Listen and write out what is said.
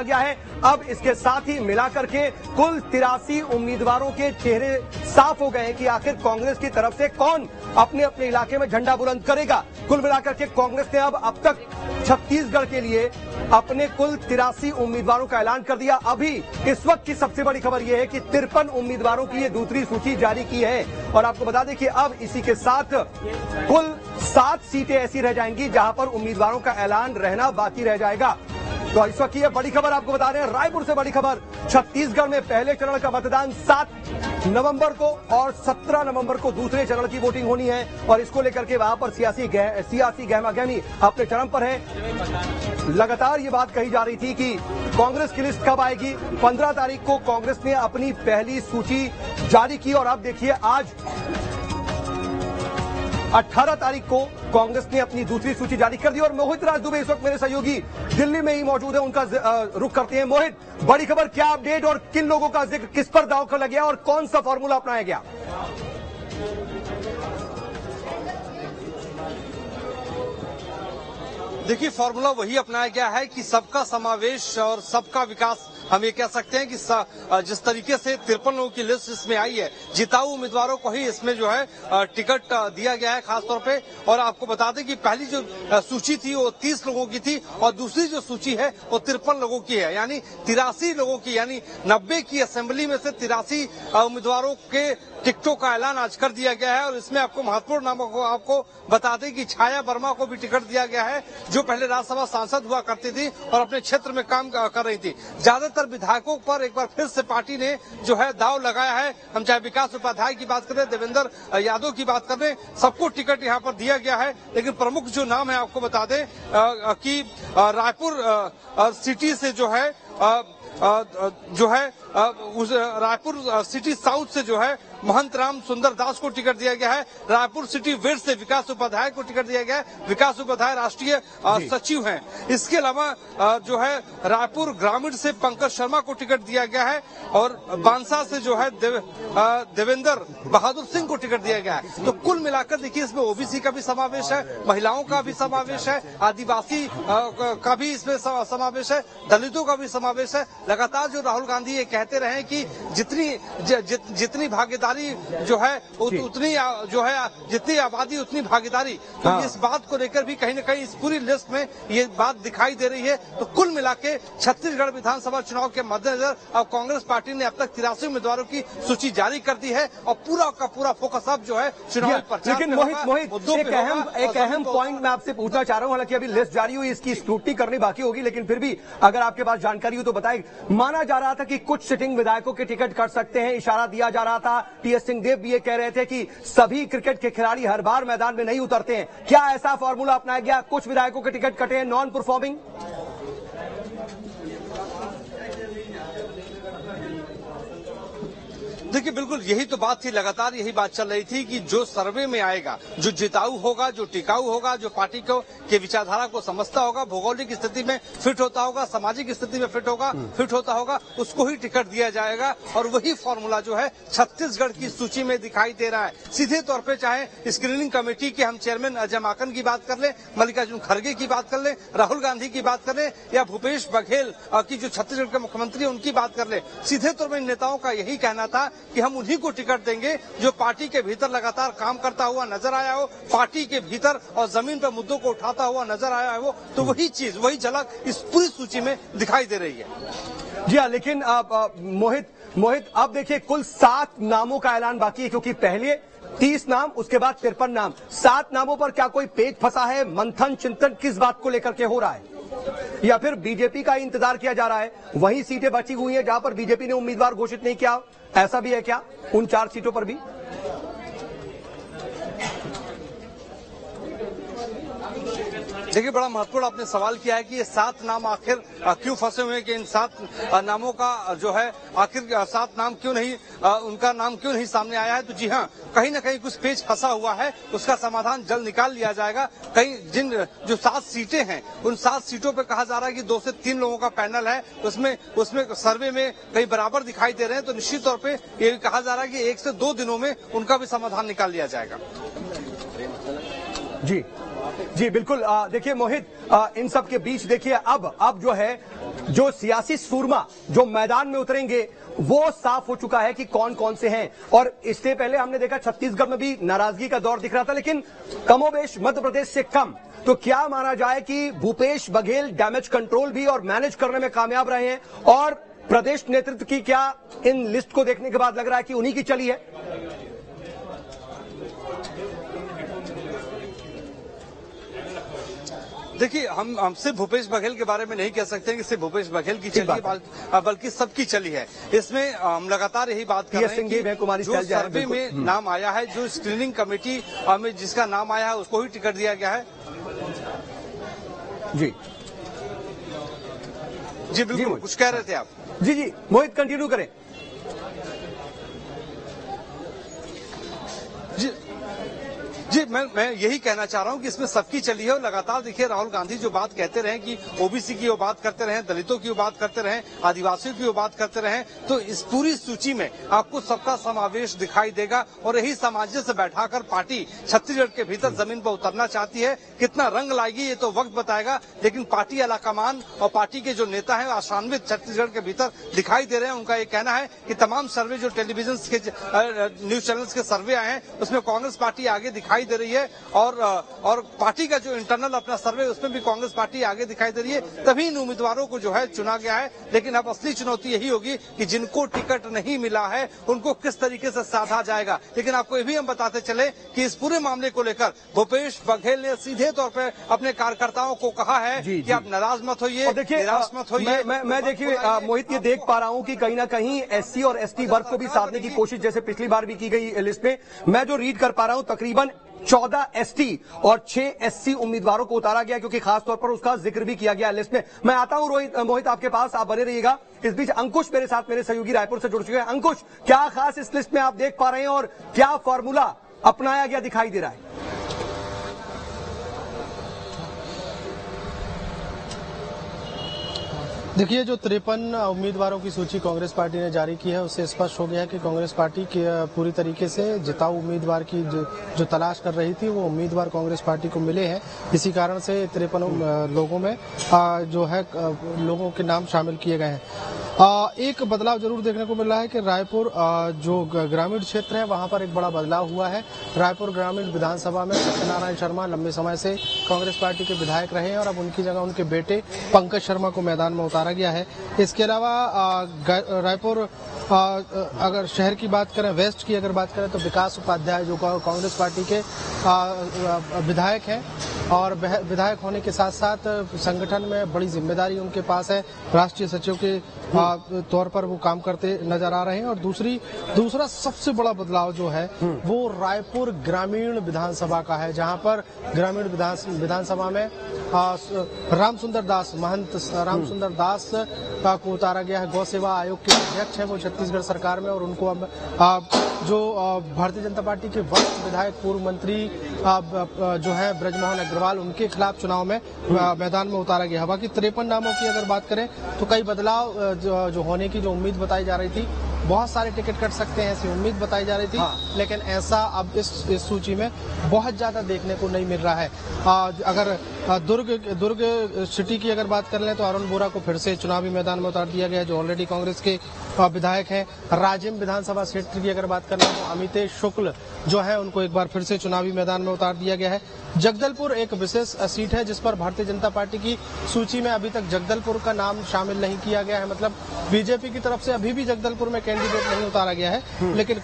गया है। अब इसके साथ ही मिलाकर के कुल 83 उम्मीदवारों के चेहरे साफ हो गए हैं कि आखिर कांग्रेस की तरफ से कौन अपने अपने इलाके में झंडा बुलंद करेगा। कुल मिलाकर के कांग्रेस ने अब तक छत्तीसगढ़ के लिए अपने कुल 83 उम्मीदवारों का ऐलान कर दिया। अभी इस वक्त की सबसे बड़ी खबर यह है कि 53 उम्मीदवारों की ये दूसरी सूची जारी की है और आपको बता दें कि अब इसी के साथ कुल 7 सीटें ऐसी रह जाएंगी जहां पर उम्मीदवारों का ऐलान रहना बाकी रह जाएगा। तो इस वक्त ये बड़ी खबर आपको बता रहे हैं, रायपुर से बड़ी खबर। छत्तीसगढ़ में पहले चरण का मतदान 7 नवंबर को और 17 नवंबर को दूसरे चरण की वोटिंग होनी है और इसको लेकर के वहां पर सियासी गहमागहमी अपने चरम पर है। लगातार ये बात कही जा रही थी कि कांग्रेस की लिस्ट कब आएगी। 15 तारीख को कांग्रेस ने अपनी पहली सूची जारी की और अब देखिए आज 18 तारीख को कांग्रेस ने अपनी दूसरी सूची जारी कर दी और मोहित राज दुबे इस वक्त मेरे सहयोगी दिल्ली में ही मौजूद है, उनका रुख करते हैं। मोहित, बड़ी खबर, क्या अपडेट और किन लोगों का जिक्र किस पर दांव कर गया और कौन सा फॉर्मूला अपनाया गया? देखिए, फॉर्मूला वही अपनाया गया है कि सबका समावेश और सबका विकास। हम ये कह सकते हैं कि जिस तरीके से 53 लोगों की लिस्ट इसमें आई है, जिताऊ उम्मीदवारों को ही इसमें जो है टिकट दिया गया है खासतौर पे। और आपको बता दें कि पहली जो सूची थी वो 30 लोगों की थी और दूसरी जो सूची है वो 53 लोगों की है, यानी 83 लोगों की, यानी 90 की असेंबली में से 83 उम्मीदवारों के टिकटों का ऐलान आज कर दिया गया है। और इसमें आपको महत्वपूर्ण नामों को आपको बता दें कि छाया वर्मा को भी टिकट दिया गया है, जो पहले राज्यसभा सांसद हुआ करती थी और अपने क्षेत्र में काम कर रही थी। ज्यादातर विधायकों पर एक बार फिर से पार्टी ने जो है दाव लगाया है। हम चाहे विकास उपाध्याय की बात करें, देवेंद्र यादव की बात करें, सबको टिकट यहाँ पर दिया गया है। लेकिन प्रमुख जो नाम है आपको बता दें कि रायपुर सिटी से जो है उस रायपुर सिटी साउथ से जो है महंत राम सुंदर दास को टिकट दिया गया है। रायपुर सिटी वेस्ट से विकास उपाध्याय को टिकट दिया गया है। विकास उपाध्याय राष्ट्रीय सचिव हैं। इसके अलावा जो है रायपुर ग्रामीण से पंकज शर्मा को टिकट दिया गया है और बांसा से जो है देवेंद्र बहादुर सिंह को टिकट दिया गया है। तो कुल मिलाकर देखिए, इसमें ओबीसी का भी समावेश है, महिलाओं का भी समावेश है, आदिवासी का भी इसमें समावेश है, दलितों का भी समावेश है। लगातार जो राहुल गांधी ये कहते रहे कि जितनी भागीदारी जो है उतनी जो है, जितनी आबादी उतनी भागीदारी। तो इस बात को लेकर भी कहीं न कहीं इस पूरी लिस्ट में ये बात दिखाई दे रही है। तो कुल मिला के छत्तीसगढ़ विधानसभा चुनाव के मद्देनजर अब कांग्रेस पार्टी ने अब तक 83 उम्मीदवारों की सूची जारी कर दी है और पूरा का पूरा फोकस अब जो है चुनावी प्रचार। लेकिन मोहित एक अहम पॉइंट मैं आपसे पूछना चाह रहा हूं। हालांकि अभी लिस्ट जारी हुई, इसकी स्क्रूटनी करनी बाकी होगी, लेकिन फिर भी अगर आपके पास जानकारी हो तो बताएं। माना जा रहा था कि कुछ सिटिंग विधायकों के टिकट कट सकते हैं, इशारा दिया जा रहा था। टीएस सिंहदेव भी ये कह रहे थे कि सभी क्रिकेट के खिलाड़ी हर बार मैदान में नहीं उतरते हैं। क्या ऐसा फॉर्मूला अपनाया गया? कुछ विधायकों के टिकट कटे हैं, नॉन परफॉर्मिंग। देखिए, बिल्कुल यही तो बात थी, लगातार यही बात चल रही थी कि जो सर्वे में आएगा, जो जिताऊ होगा, जो टिकाऊ होगा, जो पार्टी को के विचारधारा को समझता होगा, भौगोलिक स्थिति में फिट होता होगा, सामाजिक स्थिति में फिट होता होगा, उसको ही टिकट दिया जाएगा। और वही फॉर्मूला जो है छत्तीसगढ़ की सूची में दिखाई दे रहा है। सीधे तौर पर चाहे स्क्रीनिंग कमेटी के हम चेयरमैन अजय माकन की बात कर लें, मल्लिकार्जुन खड़गे की बात कर लें, राहुल गांधी की बात कर लें या भूपेश बघेल की जो छत्तीसगढ़ के मुख्यमंत्री उनकी बात कर लें, सीधे तौर पर नेताओं का यही कहना था कि हम उन्हीं को टिकट देंगे जो पार्टी के भीतर लगातार काम करता हुआ नजर आया हो, पार्टी के भीतर और जमीन पर मुद्दों को उठाता हुआ नजर आया हो। तो वही चीज, वही झलक इस पूरी सूची में दिखाई दे रही है। जी हाँ, लेकिन मोहित अब देखिए, कुल 7 नामों का ऐलान बाकी है, क्योंकि पहले 30 नाम, उसके बाद 53 नाम। 7 नामों पर क्या कोई पेच फंसा है? मंथन चिंतन किस बात को लेकर के हो रहा है, या फिर बीजेपी का इंतजार किया जा रहा है? वही सीटें बची हुई हैं जहां पर बीजेपी ने उम्मीदवार घोषित नहीं किया, ऐसा भी है क्या उन 4 सीटों पर भी? देखिए, बड़ा महत्वपूर्ण आपने सवाल किया है कि ये 7 नाम आखिर क्यों फंसे हुए हैं, कि इन 7 नामों का जो है आखिर 7 नाम क्यों नहीं, उनका नाम क्यों नहीं सामने आया है। तो जी हाँ, कहीं ना कहीं कुछ पेच फंसा हुआ है, उसका समाधान जल्द निकाल लिया जाएगा। कहीं जिन जो 7 सीटें हैं, उन 7 सीटों पे कहा जा रहा है कि 2 से 3 लोगों का पैनल है, उसमें सर्वे में कहीं बराबर दिखाई दे रहे हैं। तो निश्चित तौर पे ये कहा जा रहा है कि 1 से 2 दिनों में उनका भी समाधान निकाल लिया जाएगा। जी जी बिल्कुल। देखिए मोहित, इन सब के बीच देखिए अब जो है, जो सियासी सूरमा जो मैदान में उतरेंगे वो साफ हो चुका है कि कौन कौन से हैं। और इससे पहले हमने देखा छत्तीसगढ़ में भी नाराजगी का दौर दिख रहा था, लेकिन कमोबेश मध्य प्रदेश से कम। तो क्या माना जाए कि भूपेश बघेल डैमेज कंट्रोल भी और मैनेज करने में कामयाब रहे हैं, और प्रदेश नेतृत्व की क्या इन लिस्ट को देखने के बाद लग रहा है कि उन्हीं की चली है? देखिए, हम सिर्फ भूपेश बघेल के बारे में नहीं कह सकते कि सिर्फ भूपेश बघेल की चली है, बल्कि सबकी चली है। इसमें हम लगातार यही बात कर रहे हैं कि जो सर्वे में नाम आया है, जो स्क्रीनिंग कमेटी में जिसका नाम आया है, उसको ही टिकट दिया गया है। जी जी बिल्कुल, कुछ कह रहे थे आप? जी मोहित, कंटिन्यू करें। जी मैं यही कहना चाह रहा हूं कि इसमें सबकी चली है। और लगातार देखिए, राहुल गांधी जो बात कहते रहे कि ओबीसी की वो बात करते रहे, दलितों की वो बात करते रहे, आदिवासियों की वो बात करते रहे, तो इस पूरी सूची में आपको सबका समावेश दिखाई देगा। और यही सामंजस्य बैठाकर पार्टी छत्तीसगढ़ के भीतर जमीन पर उतरना चाहती है। कितना रंग लाएगी ये तो वक्त बताएगा, लेकिन पार्टी आलाकमान और पार्टी के जो नेता हैं आशान्वित छत्तीसगढ़ के भीतर दिखाई दे रहे हैं। उनका ये कहना है कि तमाम सर्वे जो टेलीविजन के न्यूज चैनल्स के सर्वे आए हैं, उसमें कांग्रेस पार्टी आगे दिखाई दे रही है। और पार्टी का जो इंटरनल अपना सर्वे, उसमें भी कांग्रेस पार्टी आगे दिखाई दे रही है। तभी इन उम्मीदवारों को जो है चुना गया है। लेकिन अब असली चुनौती यही होगी कि जिनको टिकट नहीं मिला है उनको किस तरीके से साधा जाएगा। लेकिन आपको ये भी हम बताते चले कि इस पूरे मामले को लेकर भूपेश बघेल ने सीधे तौर पर अपने कार्यकर्ताओं को कहा है कि आप नाराज मत होइए, निराश मत होइए। मैं देखिए मोहित, ये देख पा रहा हूं कि कहीं ना कहीं एससी और एसटी वर्ग को भी साधने की कोशिश जैसे पिछली बार भी की गई लिस्ट में। मैं जो रीड कर पा रहा हूं, तकरीबन 14 एसटी और 6 एससी उम्मीदवारों को उतारा गया, क्योंकि खास तौर पर उसका जिक्र भी किया गया लिस्ट में। मैं आता हूं मोहित आपके पास, आप बने रहिएगा। इस बीच अंकुश मेरे साथ, मेरे सहयोगी रायपुर से जुड़ चुके हैं। अंकुश, क्या खास इस लिस्ट में आप देख पा रहे हैं और क्या फॉर्मूला अपनाया गया दिखाई दे रहा है? देखिए, जो 53 उम्मीदवारों की सूची कांग्रेस पार्टी ने जारी की है, उससे स्पष्ट हो गया है कि कांग्रेस पार्टी की पूरी तरीके से जिताऊ उम्मीदवार की जो तलाश कर रही थी, वो उम्मीदवार कांग्रेस पार्टी को मिले हैं। इसी कारण से 53 लोगों में जो है लोगों के नाम शामिल किए गए हैं। एक बदलाव जरूर देखने को मिल रहा है कि रायपुर जो ग्रामीण क्षेत्र है, वहां पर एक बड़ा बदलाव हुआ है। रायपुर ग्रामीण विधानसभा में सत्यनारायण शर्मा लंबे समय से कांग्रेस पार्टी के विधायक रहे हैं और अब उनकी जगह उनके बेटे पंकज शर्मा को मैदान में उतारा गया है। इसके अलावा रायपुर अगर शहर की बात करें, वेस्ट की अगर बात करें, तो विकास उपाध्याय जो कांग्रेस पार्टी के विधायक हैं और विधायक होने के साथ साथ संगठन में बड़ी जिम्मेदारी उनके पास है। राष्ट्रीय सचिव के तौर पर वो काम करते नजर आ रहे हैं। और दूसरा सबसे बड़ा बदलाव जो है वो रायपुर ग्रामीण विधानसभा का है, जहां पर ग्रामीण विधानसभा में रामसुंदर दास, महंत रामसुंदर दास को उतारा गया है। गौ सेवा आयोग के अध्यक्ष हैं वो छत्तीसगढ़ सरकार में, और उनको अब जो भारतीय जनता पार्टी के वरिष्ठ विधायक पूर्व मंत्री जो है ब्रजमोहन अग्रवाल, उनके खिलाफ चुनाव में मैदान में उतारा गया है। बाकी 53 नामों की अगर बात करें तो कई बदलाव जो होने की जो उम्मीद बताई जा रही थी, बहुत सारे टिकट कट सकते हैं ऐसी उम्मीद बताई जा रही थी। लेकिन ऐसा अब इस सूची में बहुत ज्यादा देखने को नहीं मिल रहा है। अगर दुर्ग सिटी की अगर बात कर लें तो अरुण बोरा को फिर से चुनावी मैदान में उतार दिया गया है, जो ऑलरेडी कांग्रेस के विधायक हैं। राजिम विधानसभा क्षेत्र की अगर बात कर लें तो अमितेश शुक्ल जो है उनको एक बार फिर से चुनावी मैदान में उतार दिया गया है। जगदलपुर एक विशेष सीट है जिस पर भारतीय जनता पार्टी की सूची में अभी तक जगदलपुर का नाम शामिल नहीं किया गया है। मतलब बीजेपी की तरफ से अभी भी जगदलपुर में कैंडिडेट नहीं उतारा गया है, लेकिन